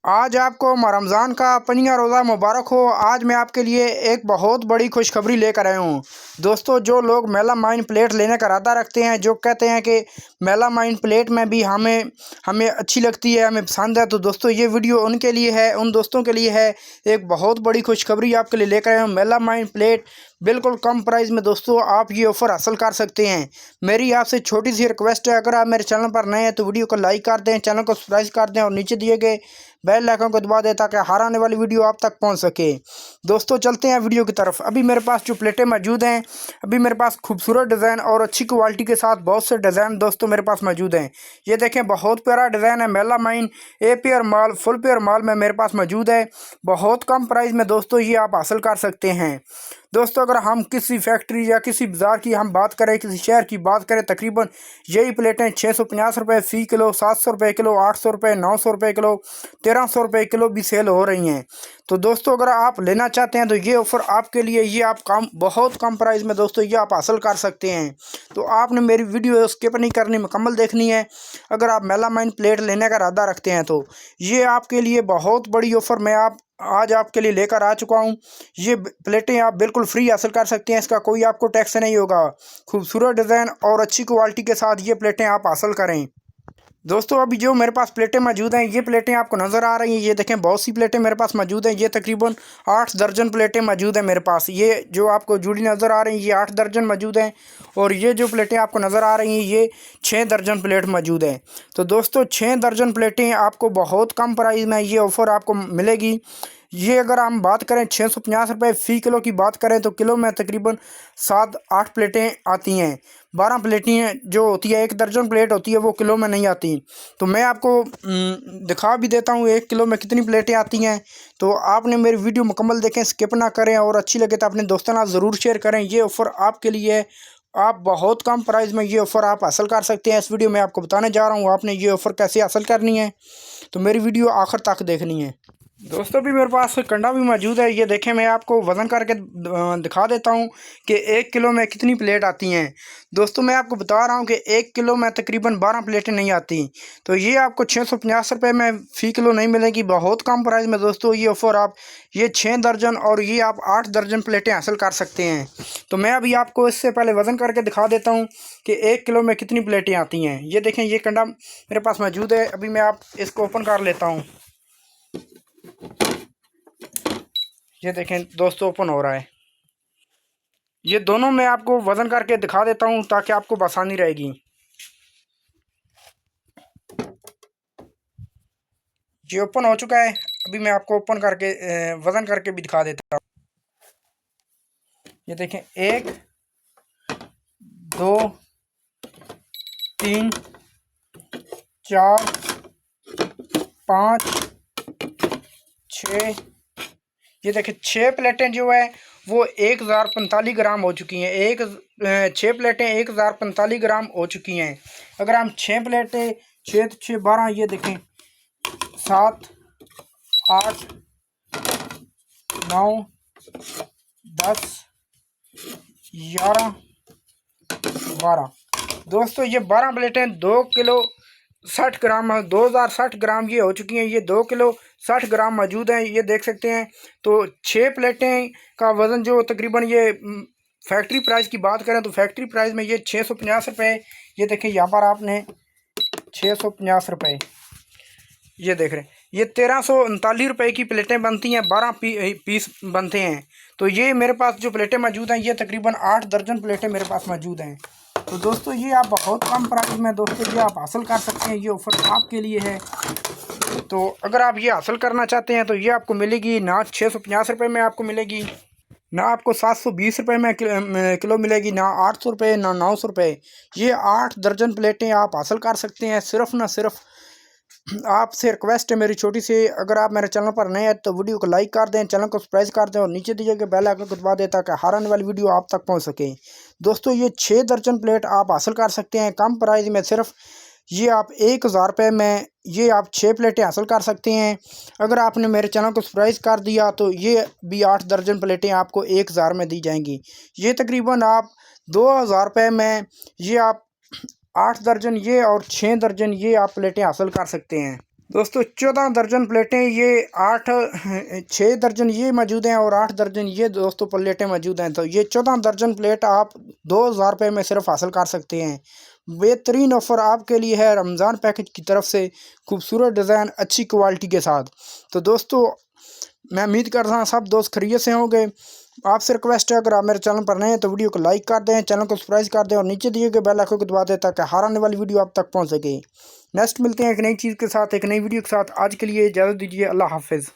आज आपको रमज़ान का पनिया रोज़ा मुबारक हो। आज मैं आपके लिए एक बहुत बड़ी खुशखबरी लेकर आया हूँ। दोस्तों, जो लोग मेलामाइन प्लेट लेने का इरादा रखते हैं, जो कहते हैं कि मेलामाइन प्लेट में भी हमें हमें अच्छी लगती है, हमें पसंद है, तो दोस्तों ये वीडियो उनके लिए है, उन दोस्तों के लिए है। एक बहुत बड़ी खुशखबरी आपके लिए लेकर आया हूँ। मेलामाइन प्लेट बिल्कुल कम प्राइस में दोस्तों आप ये ऑफ़र हासिल कर सकते हैं। मेरी आपसे छोटी सी रिक्वेस्ट है, अगर आप मेरे चैनल पर नए हैं तो वीडियो को लाइक कर दें, चैनल को सब्सक्राइब कर दें और नीचे दिए गए बेल आइकन को दबा दें ताकि हर आने वाली वीडियो आप तक पहुंच सके। दोस्तों चलते हैं वीडियो की तरफ। अभी मेरे पास जो प्लेटें मौजूद हैं, अभी मेरे पास खूबसूरत डिज़ाइन और अच्छी क्वालिटी के साथ बहुत से डिज़ाइन दोस्तों मेरे पास मौजूद हैं। ये देखें, बहुत प्यारा डिज़ाइन है। मेलामाइन ए पेयर माल, फुल पेयर माल में मेरे पास मौजूद है। बहुत कम प्राइस में दोस्तों ये आप हासिल कर सकते हैं। दोस्तों, अगर हम किसी फैक्ट्री या किसी बाज़ार की हम बात करें, किसी शहर की बात करें, तकरीबन यही प्लेटें 650 रुपये फ़ी किलो, 700 रुपये किलो, 800 रुपये, 900 रुपये किलो, 1300 रुपये किलो भी सेल हो रही हैं। तो दोस्तों, अगर आप लेना चाहते हैं तो ये ऑफ़र आपके लिए, ये आप बहुत कम प्राइस में दोस्तों ये आप हासिल कर सकते हैं। तो आपने मेरी वीडियो स्किप नहीं करनी, मुकम्मल देखनी है। अगर आप मेलामाइन प्लेट लेने का इरादा रखते हैं तो ये आपके लिए बहुत बड़ी ऑफ़र मैं आज आपके लिए लेकर आ चुका हूँ। ये प्लेटें आप बिल्कुल फ्री हासिल कर सकते हैं, इसका कोई आपको टैक्स नहीं होगा। खूबसूरत डिज़ाइन और अच्छी क्वालिटी के साथ ये प्लेटें आप हासिल करें। दोस्तों, अभी जो मेरे पास प्लेटें मौजूद हैं, ये प्लेटें आपको नज़र आ रही हैं, ये देखें बहुत सी प्लेटें मेरे पास मौजूद हैं। ये तकरीबन 8 दर्जन प्लेटें मौजूद हैं मेरे पास। ये जो आपको जुड़ी नज़र आ रही हैं, ये 8 दर्जन मौजूद हैं। और ये जो प्लेटें आपको नज़र आ रही हैं, ये 6 दर्जन प्लेट मौजूद हैं। तो दोस्तों, 6 दर्जन प्लेटें आपको बहुत कम प्राइस में ये ऑफ़र आपको मिलेगी। ये अगर हम बात करें 650 रुपये फ़ी किलो की बात करें तो किलो में तकरीबन 7-8 प्लेटें आती हैं। 12 प्लेटें जो होती है, 1 दर्जन प्लेट होती है, वो किलो में नहीं आती। तो मैं आपको दिखा भी देता हूँ 1 किलो में कितनी प्लेटें आती हैं। तो आपने मेरी वीडियो मुकम्मल देखें, स्किप ना करें, और अच्छी लगे तो अपने दोस्तों के साथ ज़रूर शेयर करें। ये ऑफ़र आपके लिए है। आप बहुत कम प्राइस में ये ऑफ़र आप हासिल कर सकते हैं। इस वीडियो में आपको बताने जा रहा हूँ आपने ये ऑफ़र कैसे हासिल करनी है, तो मेरी वीडियो आखिर तक देखनी है। दोस्तों, भी मेरे पास कंडा भी मौजूद है। ये देखें, मैं आपको वज़न करके दिखा देता हूँ कि 1 किलो में कितनी प्लेट आती हैं। दोस्तों, मैं आपको बता रहा हूँ कि 1 किलो में तकरीबन 12 प्लेटें नहीं आती। तो ये आपको 650 रुपये में फ़ी किलो नहीं मिलेगी, बहुत कम प्राइस में दोस्तों ये ऑफ़र आप ये 6 दर्जन और ये आप 8 दर्जन प्लेटें हासिल कर सकते हैं। तो मैं अभी आपको इससे पहले वज़न करके दिखा देता हूँ कि 1 किलो में कितनी प्लेटें आती हैं। ये देखें, ये कंडा मेरे पास मौजूद है। अभी मैं आप इसको ओपन कर लेता हूँ। ये देखें दोस्तों, ओपन हो रहा है। ये दोनों मैं आपको वज़न करके दिखा देता हूँ ताकि आपको आसानी रहेगी। ये ओपन हो चुका है। अभी मैं आपको ओपन करके वज़न करके भी दिखा देता हूँ। ये देखें, 1 2 3 4 5 6। ये देखें, 6 प्लेटें जो है वो 1045 ग्राम हो चुकी हैं। 6 प्लेटें 1045 ग्राम हो चुकी हैं। अगर हम 6 प्लेटें 6 तो 6 12, ये देखें 7 8 9 10 11 12। दोस्तों, ये 12 प्लेटें 2 किलो 60 ग्राम 2060 ग्राम ये हो चुकी हैं। ये 2 किलो 60 ग्राम मौजूद हैं, ये देख सकते हैं। तो 6 प्लेटें का वज़न जो तकरीबन ये फैक्ट्री प्राइस की बात करें तो फैक्ट्री प्राइस में ये 650 रुपये। ये देखें, यहाँ पर आपने 650 रुपये ये देख रहे हैं। ये 1339 रुपये की प्लेटें बनती हैं, 12 पीस बनते हैं। तो ये मेरे पास जो प्लेटें मौजूद हैं, ये तकरीबन 8 दर्जन प्लेटें मेरे पास मौजूद हैं। तो दोस्तों, ये आप बहुत कम प्राइस में दोस्तों ये आप हासिल कर सकते हैं। ये ऑफ़र आपके लिए है। तो अगर आप ये हासिल करना चाहते हैं तो ये आपको मिलेगी ना 650 रुपये में आपको मिलेगी, ना आपको 720 रुपये में किलो मिलेगी, ना 800 रुपये, ना 900 रुपये। ये 8 दर्जन प्लेटें आप हासिल कर सकते हैं। सिर्फ ना सिर्फ आपसे रिक्वेस्ट है मेरी छोटी सी, अगर आप मेरे चैनल पर नए हैं तो वीडियो को लाइक कर दें, चैनल को सब्सक्राइब कर दें और नीचे दिए गए बेल आइकन को दबा दें ताकि हर आने वाली वीडियो आप तक पहुंच सके। दोस्तों, ये 6 दर्जन प्लेट आप हासिल कर सकते हैं कम प्राइस में। सिर्फ ये आप 1000 रुपये में ये आप 6 प्लेटें हासिल कर सकते हैं। अगर आपने मेरे चैनल को सब्सक्राइब कर दिया तो ये भी 8 दर्जन प्लेटें आपको 1000 में दी जाएंगी। ये तकरीबन आप 2000 रुपये में ये आप 8 दर्जन ये और 6 दर्जन ये आप प्लेटें हासिल कर सकते हैं। दोस्तों 14 दर्जन प्लेटें, ये 6 दर्जन ये मौजूद हैं और 8 दर्जन ये दोस्तों प्लेटें मौजूद हैं। तो ये 14 दर्जन प्लेट आप 2000 रुपये में सिर्फ हासिल कर सकते हैं। बेहतरीन ऑफ़र आपके लिए है रमज़ान पैकेज की तरफ से, खूबसूरत डिज़ाइन अच्छी क्वालिटी के साथ। तो दोस्तों मैं उम्मीद कर रहा हूँ सब दोस्त खैरियत से होंगे। आपसे रिक्वेस्ट है, अगर आप मेरे चैनल पर नए हैं तो वीडियो को लाइक कर दें, चैनल को सब्सक्राइब कर दें और नीचे दिए गए बेल आइकन को दबा दें ताकि हर आने वाली वीडियो आप तक पहुँच सके। नेक्स्ट मिलते हैं एक नई चीज़ के साथ, एक नई वीडियो के साथ। आज के लिए इजाज़त दीजिए, अल्लाह हाफिज़।